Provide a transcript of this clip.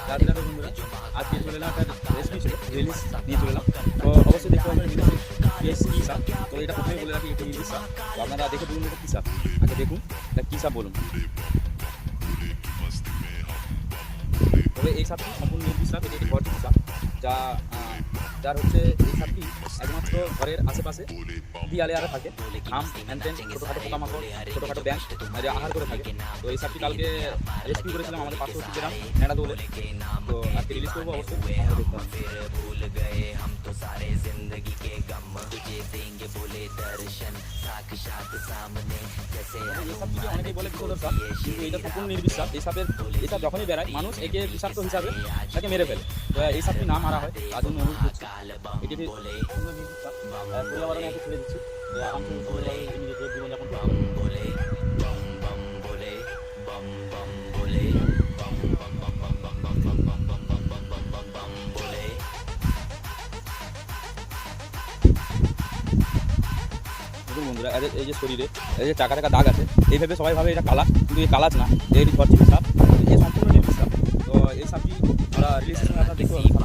রাধে রাধে বন্ধুরা, আজকে চলে এলাম একটা রেসিপি ছিল, রিলিজ নিয়ে চলে এলাম। তো অবশ্যই দেখতে পাবেন রিলিজ কী সাপ। তো এটা প্রথমেই বলে রাখি, এটা ইংলিশ সাপ। তো আপনারা দেখে বলুন এটা কী সাপ, আগে দেখুন এটা কী সাপ বলুন। তবে এই সাপটি সম্পূর্ণ নির্বিষ সাপ, এটি একটি ঘরটি সাপ, যা যার হচ্ছে এই সাপটি একমাত্র ঘরের আশেপাশে দিয়ালে আরে থাকে। আম হ্যানতেন ছোটোখাটো পোকামাকড়, ছোটোখাটো ব্যাঙ যে আহার করে থাকে। তো এই সাপটি কালকে রেস্কিউ করেছিলাম আমাদের পার্শ্ববর্তী গ্রাম নেড়া দৌলে। তো আজকে রিলিজ করবো, অবশ্যই অনেকেই বলে বিষধর সাপ, কিন্তু এটা সম্পূর্ণ নির্বিষ সাপ। এই সাপের এই সাপ যখনই বেড়ায় মানুষ একে বিষাক্ত হিসাবে তাকে মেরে ফেলে। তো এই সাপটি না মারা হয় তার জন্য অনুরোধ করছি। এটি নির্বিষ সাপ, পরিবারের মতো ছেড়ে দিচ্ছি, জীবনযাপন করতে হবে। দেখুন বন্ধুরা, এই যে শরীরে এই যে চাকা চাকা দাগ আছে, এইভাবে সবাই ভাবে এটা কালা, কিন্তু এই কালাচ না, এটি ঘরচিপি সাপ, এই সম্পূর্ণ নির্বিষ সাপ। তো এই সাপটি আমরা রিলিজ করে আপনারা দেখতে পাবেন।